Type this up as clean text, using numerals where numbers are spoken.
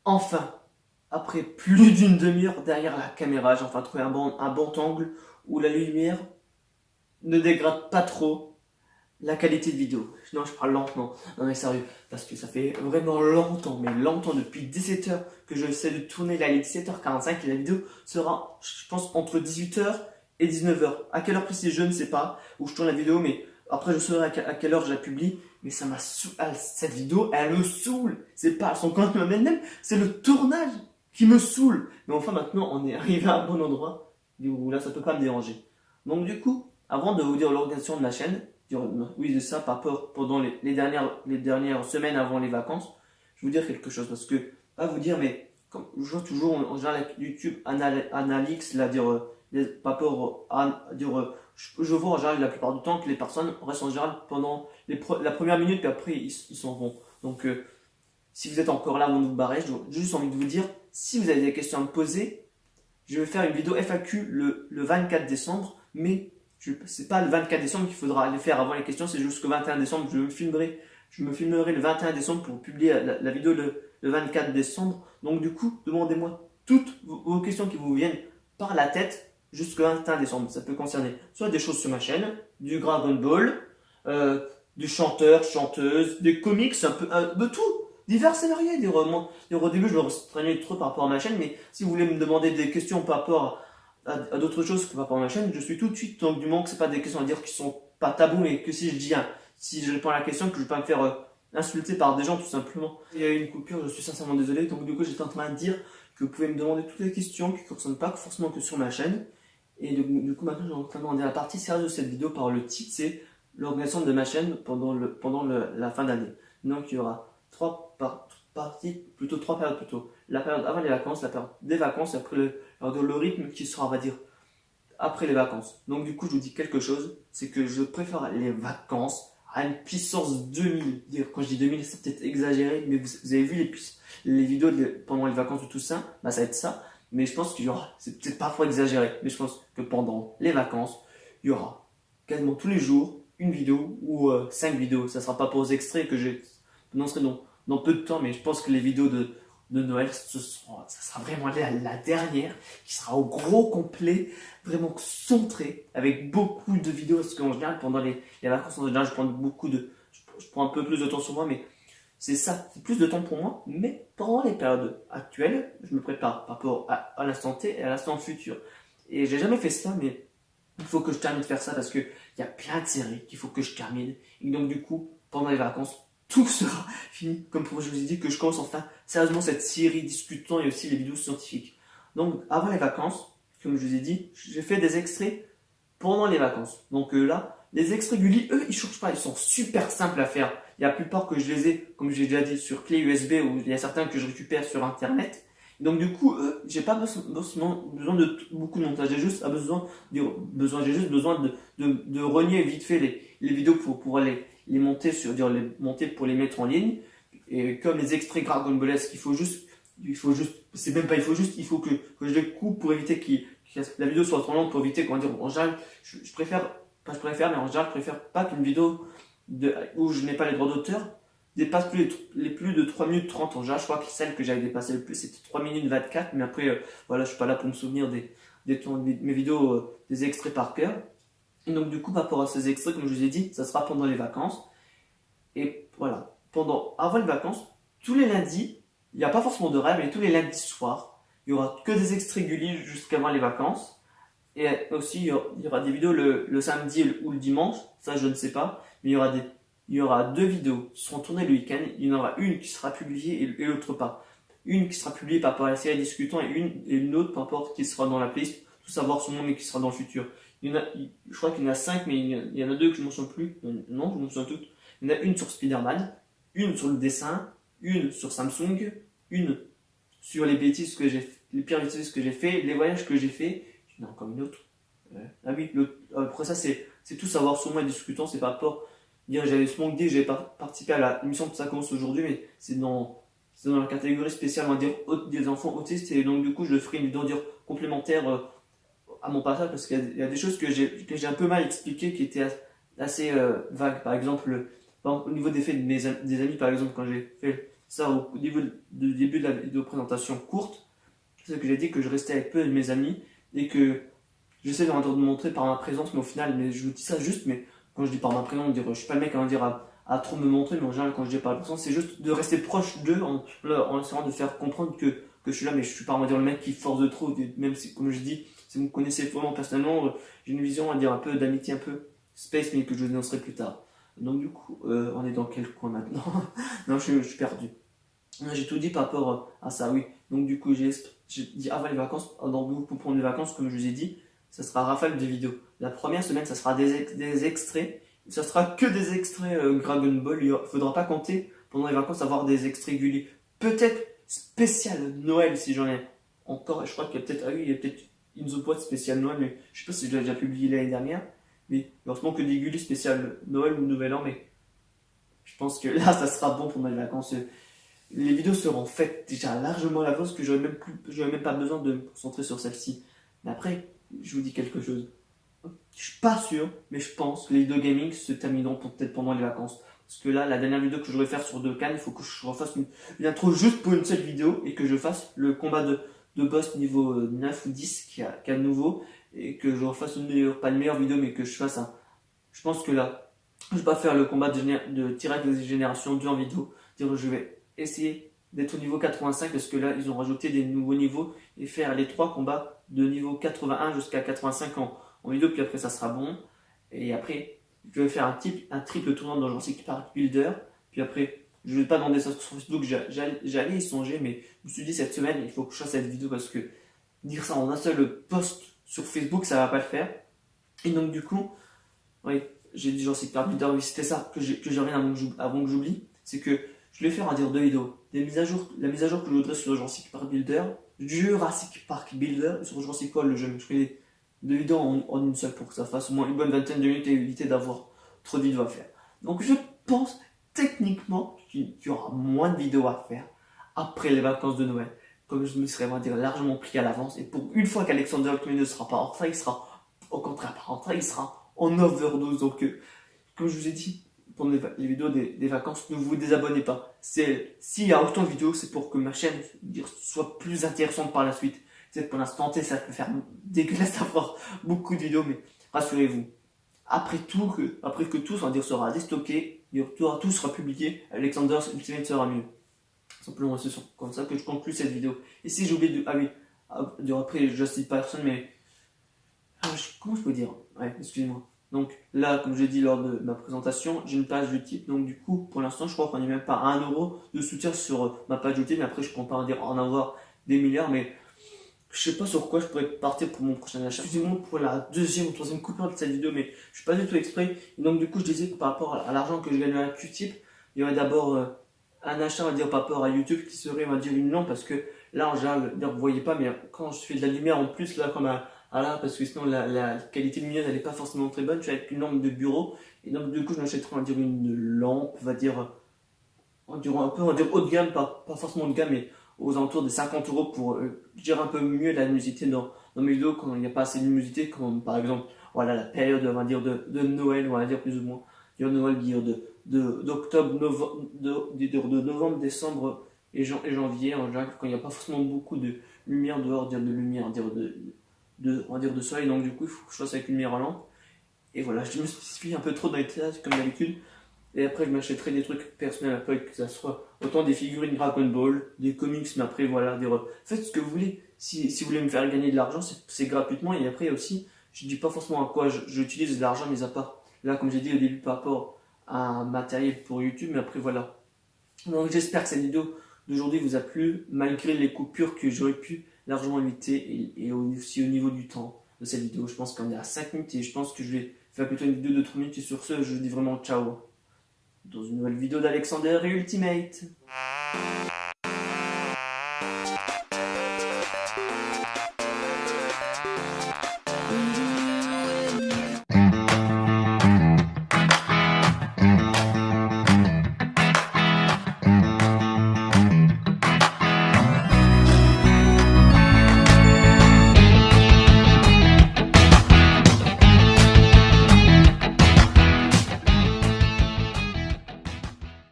Enfin, après plus d'une demi-heure derrière la caméra, j'ai enfin trouvé un bon angle où la lumière ne dégrade pas trop la qualité de vidéo. Non, je parle lentement. Non mais sérieux, parce que ça fait vraiment longtemps, mais longtemps, depuis 17h que je essaie de tourner. Là, il est 17h45 et la vidéo sera, je pense, entre 18h et 19h. À quelle heure précise, je ne sais pas, où je tourne la vidéo, mais après je saurai à quelle heure je la publie. Mais ça m'a saoulé. Cette vidéo, elle me saoule. C'est pas son contenu en elle-même, c'est le tournage qui me saoule. Mais enfin, maintenant, on est arrivé à un bon endroit où là, ça peut pas me déranger. Donc, du coup, avant de vous dire l'organisation de ma chaîne, oui, de ça, par peur, pendant les dernières semaines avant les vacances, je vais vous dire quelque chose. Parce que, pas vous dire, mais comme je vois toujours en général YouTube Analytics, là, dire, par rapport à dire, je vois en général la plupart du temps que les personnes restent en général pendant la première minute, puis après ils s'en vont. Donc, si vous êtes encore là avant de vous barrer, j'ai juste envie de vous dire, si vous avez des questions à me poser, je vais faire une vidéo FAQ le 24 décembre, mais c'est pas le 24 décembre qu'il faudra les faire avant les questions, c'est jusqu'au 21 décembre. Je me filmerai le 21 décembre pour publier la vidéo le 24 décembre. Donc du coup, demandez-moi toutes vos questions qui vous viennent par la tête jusqu'au 21 décembre. Ça peut concerner soit des choses sur ma chaîne, du Dragon Ball, du chanteur, chanteuse, des comics, un peu de tout, divers et variés, des romans. Et au début, je me restreignais trop par rapport à ma chaîne, mais si vous voulez me demander des questions par rapport à d'autres choses que par rapport à ma chaîne, je suis tout de suite, donc du moment que c'est pas des questions à dire qui sont pas tabous, mais que si je dis si je réponds à la question, que je vais pas me faire insulter par des gens tout simplement. Il y a eu une coupure, je suis sincèrement désolé, donc du coup j'étais en train de dire que vous pouvez me demander toutes les questions qui ne concernent pas forcément que sur ma chaîne. Et du coup maintenant j'ai en train de demander la partie sérieuse de cette vidéo par le titre, c'est l'organisation de ma chaîne pendant la fin d'année. Donc il y aura parties, plutôt trois périodes plutôt. La période avant les vacances, la période des vacances, et après le rythme qui sera, on va dire, après les vacances. Donc du coup, je vous dis quelque chose, c'est que je préfère les vacances à une puissance 2000. Quand je dis 2000, c'est peut-être exagéré, mais vous avez vu les vidéos pendant les vacances de Toussaint, bah ça va être ça. Mais je pense qu'il y aura, c'est peut-être parfois exagéré, mais je pense que pendant les vacances, il y aura quasiment tous les jours une vidéo ou 5 vidéos. Ça sera pas pour aux extraits que j'ai annoncerai dans peu de temps, mais je pense que les vidéos de Noël, ça sera vraiment la dernière, qui sera au gros complet, vraiment centré, avec beaucoup de vidéos, parce qu'en général, pendant les vacances, en général, je prends un peu plus de temps sur moi, mais c'est ça, c'est plus de temps pour moi, mais pendant les périodes actuelles, je me prépare par rapport à l'instant T et à l'instant futur. Et j'ai jamais fait ça, mais il faut que je termine de faire ça parce qu'il y a plein de séries qu'il faut que je termine. Et donc, du coup, pendant les vacances, tout sera fini. Comme je vous ai dit, que je commence enfin sérieusement cette série discutant et aussi les vidéos scientifiques. Donc, avant les vacances, comme je vous ai dit, j'ai fait des extraits pendant les vacances. Donc là, les extraits du lit, eux, ils ne changent pas. Ils sont super simples à faire. Il y a la plupart que je les ai, comme j'ai déjà dit, sur clé USB ou il y a certains que je récupère sur Internet. Donc du coup, j'ai pas besoin de beaucoup de montage. J'ai juste besoin de renier vite fait les vidéos pour pouvoir les monter les monter pour les mettre en ligne. Et comme les extraits Dragon Ballesque, il faut que je les coupe pour éviter que la vidéo soit trop longue, pour éviter, comment dire, en général, je préfère, pas je préfère, mais en général, je préfère pas qu'une vidéo où je n'ai pas les droits d'auteur dépasse plus de 3 minutes 30 en général. Je crois que celle que j'avais dépassé le plus, c'était 3 minutes 24, mais après, voilà, je suis pas là pour me souvenir de mes vidéos, des extraits par cœur. Et donc, du coup, par rapport à ces extraits, comme je vous ai dit, ça sera pendant les vacances. Et voilà, avant les vacances, tous les lundis, il n'y a pas forcément de rêve, mais tous les lundis soirs, il y aura que des extraits Gulli jusqu'avant les vacances. Et aussi, il y aura des vidéos le samedi ou le dimanche, ça je ne sais pas, mais il y aura 2 vidéos qui seront tournées le week-end. Il y en aura une qui sera publiée et l'autre pas. Une qui sera publiée par rapport à la série discutant et une autre par rapport qui sera dans la playlist, tout savoir son nom mais qui sera dans le futur. Je crois qu'il y en a 5, mais il y en a 2 que je ne m'en souviens plus. Non, je me souviens toutes. Il y en a une sur Spider-Man, une sur le dessin, une sur Samsung, une sur les bêtises que j'ai, les pires bêtises que j'ai fait, les voyages que j'ai fait. Il y en a encore une autre. Ah oui, après ça, c'est tout savoir sur moi discutant, c'est pas rapport. Dire j'avais Smoke Day, j'ai participé à l'émission que ça commence aujourd'hui, mais c'est dans la catégorie spéciale, on va dire, des enfants autistes, et donc du coup, je ferai une vidéo dire complémentaire à mon passage, parce qu'il y a des choses que j'ai un peu mal expliquées qui étaient assez vagues. Par exemple, au niveau des faits des amis, par exemple, quand j'ai fait ça au niveau du début de la vidéo présentation courte. C'est que j'ai dit que je restais avec peu de mes amis et que j'essaie de montrer par ma présence, mais au final, mais je vous dis ça juste, mais quand je dis par ma présence, je suis pas le mec à trop me montrer, mais en général, quand je dis par la présence, c'est juste de rester proche d'eux en essayant de faire comprendre que je suis là, mais je suis pas, on va dire, le mec qui force de trop, même si, comme je dis, si vous me connaissez vraiment personnellement, j'ai une vision, on va dire, un peu d'amitié, un peu space, mais que je vous dénoncerai plus tard. Donc, du coup, on est dans quel coin maintenant? Non, je suis perdu. J'ai tout dit par rapport à ça, oui. Donc, du coup, j'ai dit avant les vacances, donc, pour prendre les vacances, comme je vous ai dit, ça sera rafale de vidéos. La première semaine, ça sera des extraits. Ça sera que des extraits Dragon Ball. Il ne faudra pas compter pendant les vacances avoir des extraits Gulli. Peut-être spécial Noël si j'en ai encore. Je crois qu'il y a peut-être, il y a peut-être une The Boîte spécial Noël, mais je sais pas si je l'ai déjà publié l'année dernière. Mais heureusement que des Gulli spécial Noël ou Nouvel An, mais je pense que là, ça sera bon pendant les vacances. Les vidéos seront faites déjà largement à l'avance que j'aurais même pas besoin de me concentrer sur celle-ci. Mais après, je vous dis quelque chose. Je suis pas sûr, mais je pense que les vidéos gaming se termineront peut-être pendant les vacances. Parce que là, la dernière vidéo que je vais faire sur Dokkan, il faut que je refasse une intro juste pour une seule vidéo et que je fasse le combat de boss niveau 9 ou 10 qui a de nouveau et que je refasse pas une meilleure vidéo, mais que je fasse un. Je pense que là, je vais pas faire le combat de Tirac de Génération 2 en vidéo. Je vais essayer d'être au niveau 85 parce que là, ils ont rajouté des nouveaux niveaux et faire les 3 combats de niveau 81 jusqu'à 85 en vidéo, puis après ça sera bon. Et après, je vais faire un triple tournant dans Jurassic Park Builder. Puis après, je ne vais pas demander ça sur Facebook, j'allais y songer, mais je me suis dit cette semaine, il faut que je fasse cette vidéo parce que dire ça en un seul post sur Facebook, ça va pas le faire. Et donc du coup, oui, j'ai dit Jurassic Park Builder, oui, c'était ça que j'ai rien avant que j'oublie, c'est que je vais faire à dire 2 vidéos. La mise à jour que je voudrais sur Jurassic Park Builder, et sur Jurassic World le jeu. Je ferai 2 vidéos en une seule pour que ça fasse au moins une bonne vingtaine de minutes et éviter d'avoir trop de vidéos à faire. Donc je pense techniquement qu'il y aura moins de vidéos à faire après les vacances de Noël. Comme je me serais largement pris à l'avance. Et pour une fois qu'Alexander ne sera pas en retard, il sera au contraire pas en retard, il sera en overdose. Donc comme je vous ai dit, pour les vidéos des vacances, ne vous désabonnez pas. S'il y a autant de vidéos, c'est pour que ma chaîne soit plus intéressante par la suite. C'est pour l'instant T, ça peut faire dégueulasse d'avoir beaucoup de vidéos, mais rassurez-vous. Après que tout sera déstocké, tout sera publié, Alexander Ultimate sera mieux. Simplement, c'est comme ça que je conclue cette vidéo. Et si j'ai oublié de. Ah oui, après, je cite personne, mais. Comment je peux dire? Ouais, excusez-moi. Donc là, comme je l'ai dit lors de ma présentation, j'ai une page YouTube. Donc du coup, pour l'instant, je crois qu'on n'est même pas à 1€ de soutien sur ma page YouTube. Mais après, je ne compte pas en avoir des milliards. Mais je sais pas sur quoi je pourrais partir pour mon prochain achat. Excusez-moi pour la deuxième ou troisième coupure de cette vidéo, mais je suis pas du tout exprès. Et donc du coup, je disais que par rapport à l'argent que je gagne à Qtip, il y aurait d'abord un achat, on va dire, par rapport à YouTube qui serait, on va dire, une lampe. Parce que là, en général, vous voyez pas, mais quand je fais de la lumière en plus, là, comme là, parce que sinon la qualité lumineuse elle n'est pas forcément très bonne, je suis avec une lampe de bureau, et donc du coup je m'achèterai, on va dire, une lampe, on va dire un peu, on va dire haut de gamme, pas forcément haut de gamme, mais aux alentours des 50€ pour gérer un peu mieux la luminosité dans mes vidéos quand il n'y a pas assez de luminosité, comme par exemple, voilà, la période, on va dire, de Noël, on va dire plus ou moins, Noël, d'octobre, de novembre, décembre et janvier, en général, quand il n'y a pas forcément beaucoup de lumière dehors, de lumière, on va dire de soleil, donc du coup il faut que je fasse avec une lumière à lampe. Et voilà, je me spécifie un peu trop dans les détails comme d'habitude. Et après je m'achèterai des trucs personnels après, que ça soit autant des figurines Dragon Ball, des comics, mais après voilà, faites ce que vous voulez. Si vous voulez me faire gagner de l'argent, c'est gratuitement. Et après aussi, je dis pas forcément à quoi j'utilise de l'argent, mais à part là, comme j'ai dit au début, par rapport à un matériel pour YouTube, mais après voilà. Donc j'espère que cette vidéo d'aujourd'hui vous a plu, malgré les coupures que j'aurais pu largement éviter et aussi au niveau du temps de cette vidéo. Je pense qu'on est à 5 minutes et je pense que je vais faire plutôt une vidéo de 3 minutes. Et sur ce, je vous dis vraiment ciao dans une nouvelle vidéo d'Alexander et Ultimate.